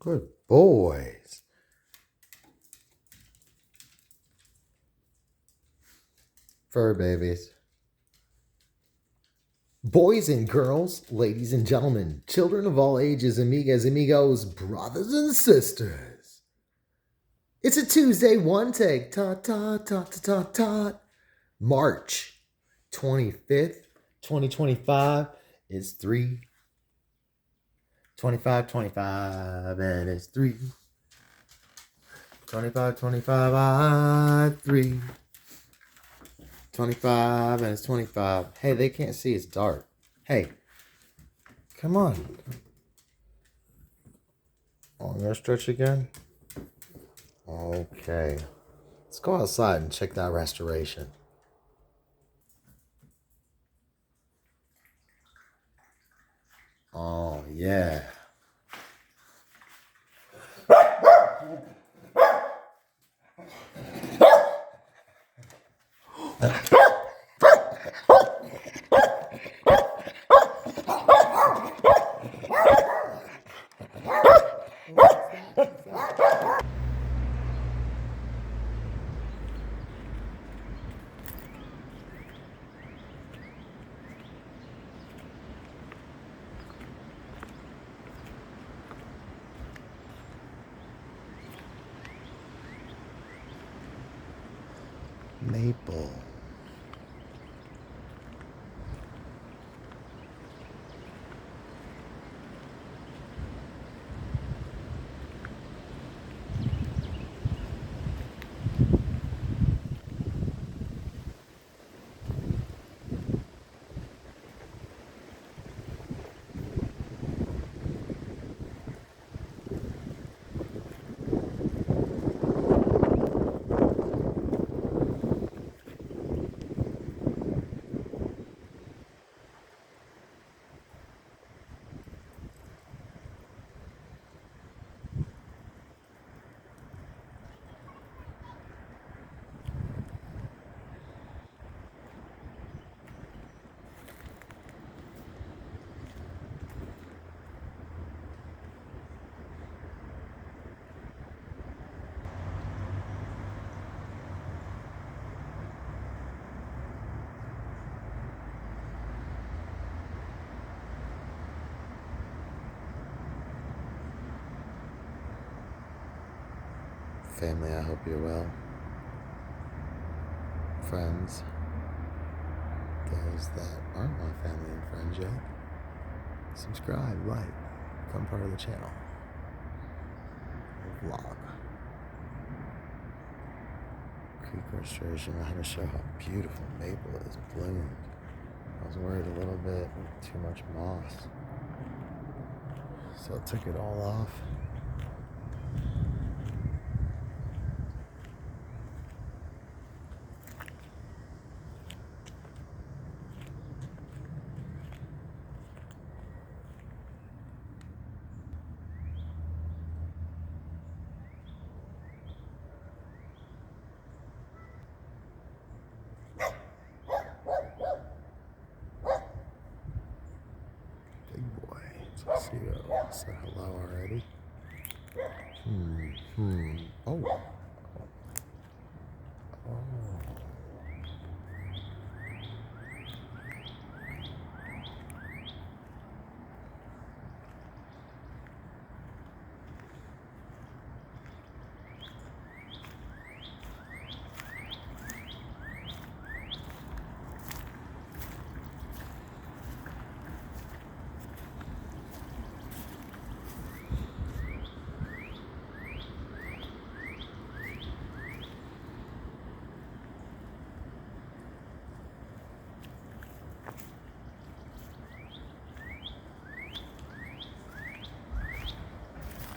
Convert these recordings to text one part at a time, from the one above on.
Good boys. Fur babies. Boys and girls, ladies and gentlemen, children of all ages, amigas, amigos, brothers and sisters. It's a Tuesday one take. March 25th, 2025 is 3:25, and it's 3:25, 3:25, and it's 25. Hey, they can't see. It's dark. Hey, come on. Oh, you gonna stretch again? Okay. Let's go outside and check that restoration. Oh, yeah. Maple. Family, I hope you're well. Friends, those that aren't my family and friends yet, subscribe, like, become part of the channel. Vlog. Creek restoration. I had to show how beautiful maple is bloomed. I was worried a little bit too much moss, so I took it all off. Big boy. Let's see. Say hello already. Oh. Oh.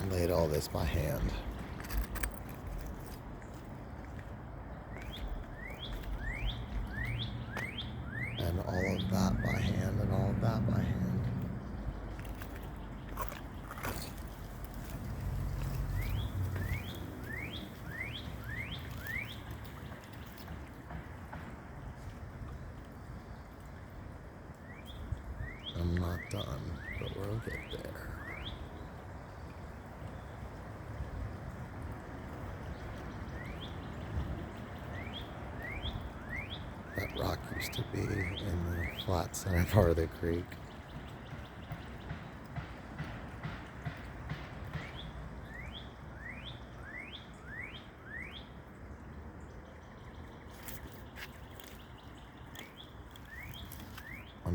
I laid all this by hand. And all of that by hand, and all of that by hand. I'm not done, but we'll get there. rock used to be in the flat center part of the creek.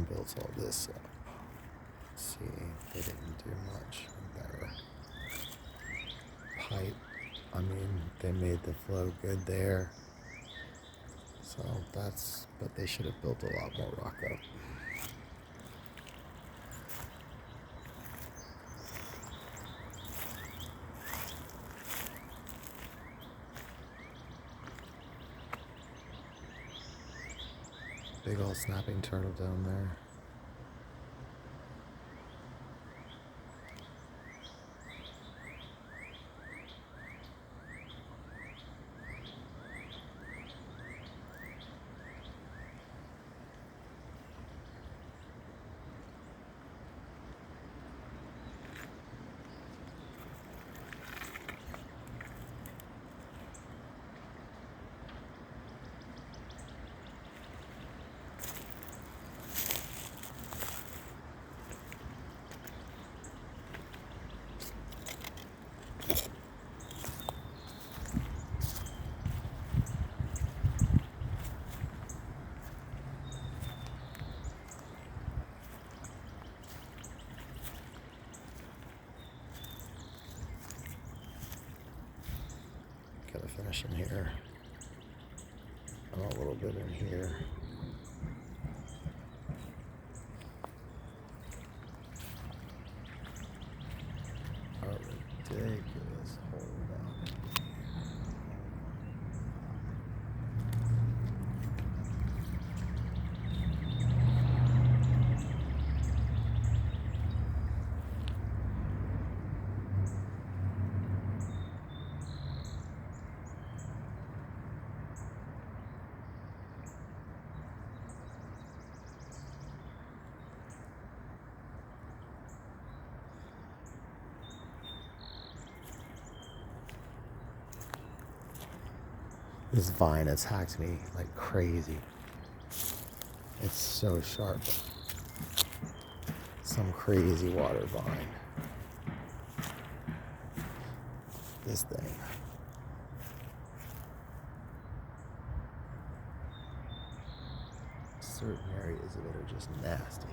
Built all this up. Let's see, they didn't do much with their pipe. I mean, they made the flow good there. So but they should have built a lot more rock up. Big old snapping turtle down there. Gotta finish in here. And a little bit in here. A ridiculous hole down. This vine has hacked me like crazy. It's so sharp. Some crazy water vine. This thing. Certain areas of it are just nasty.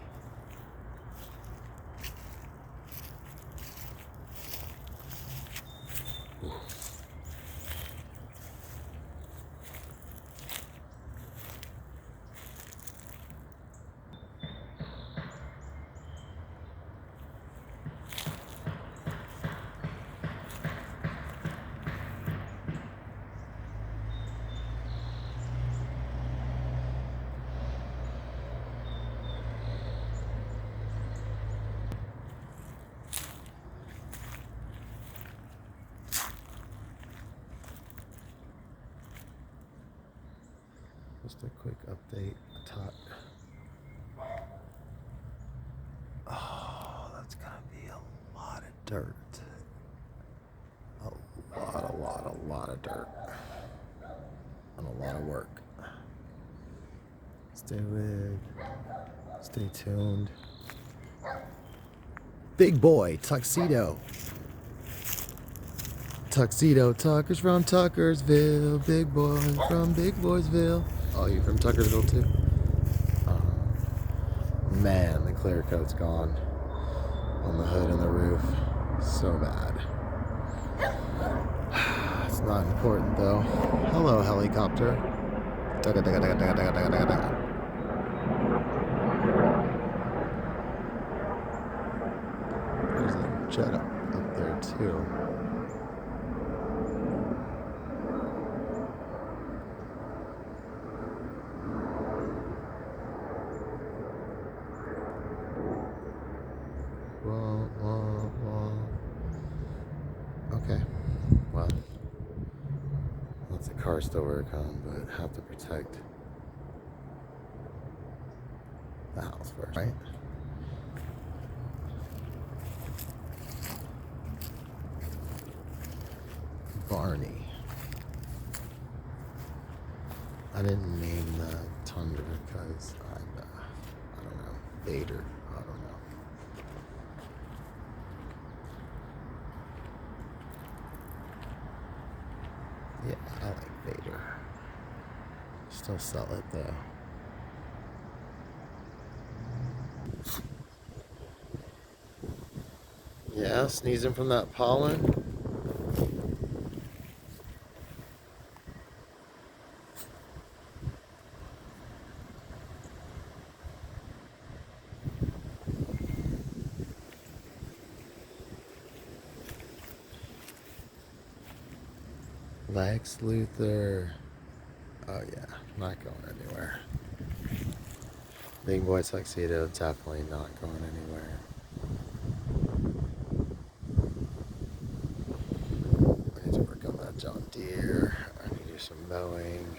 Just a quick update. Oh, that's gonna be a lot of dirt. A lot of dirt. And a lot of work. Stay tuned. Big boy, tuxedo. Tuxedo Tuckers from Tuckersville. Big boy from Big Boysville. Oh, you from Tuckersville too? Man, the clear coat's gone on the hood and the roof. So bad. It's not important though. Hello, helicopter. There's a jet up there too. Okay, well, that's the car still work on, but have to protect the house first, right? Barney. I didn't name the Thunder because I'm, I don't know, Vader. I don't know. Yeah, I like Vader. Still sell it though. Yeah, sneezing from that pollen. Lex Luthor. Oh yeah, not going anywhere. Big Boy Tuxedo, definitely not going anywhere. I need to work on that John Deere. I need to do some mowing.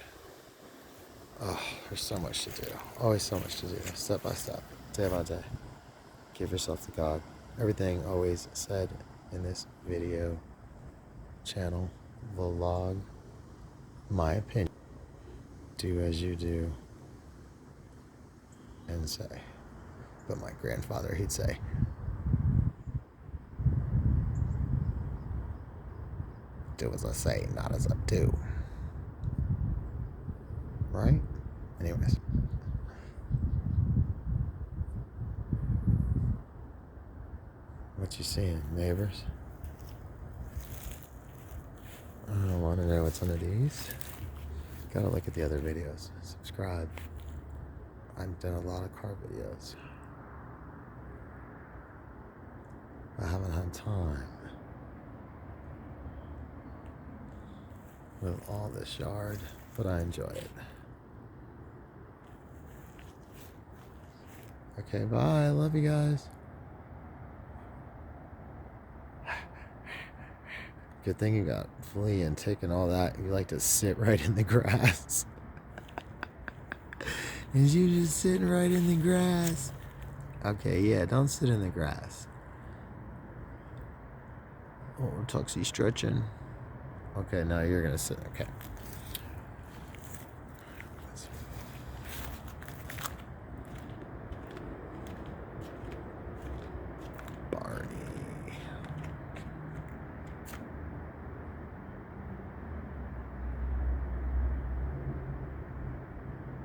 Oh, there's so much to do. Always so much to do. Step by step, day by day. Give yourself to God. Everything always said in this video, channel, vlog, my opinion. Do as you do and say. But my grandfather, he'd say, do as I say, not as I do. Right? Anyways. What you seeing, neighbors? I don't want to know what's under these. Gotta look at the other videos. Subscribe. I've done a lot of car videos. I haven't had time with all this yard, but I enjoy it. Okay, bye. Love you guys. Good thing you got flea and tick and all that. You like to sit right in the grass. Is you just sitting right in the grass? Okay, yeah, don't sit in the grass. Oh, Tuxie stretching. Okay, now you're gonna sit. Okay.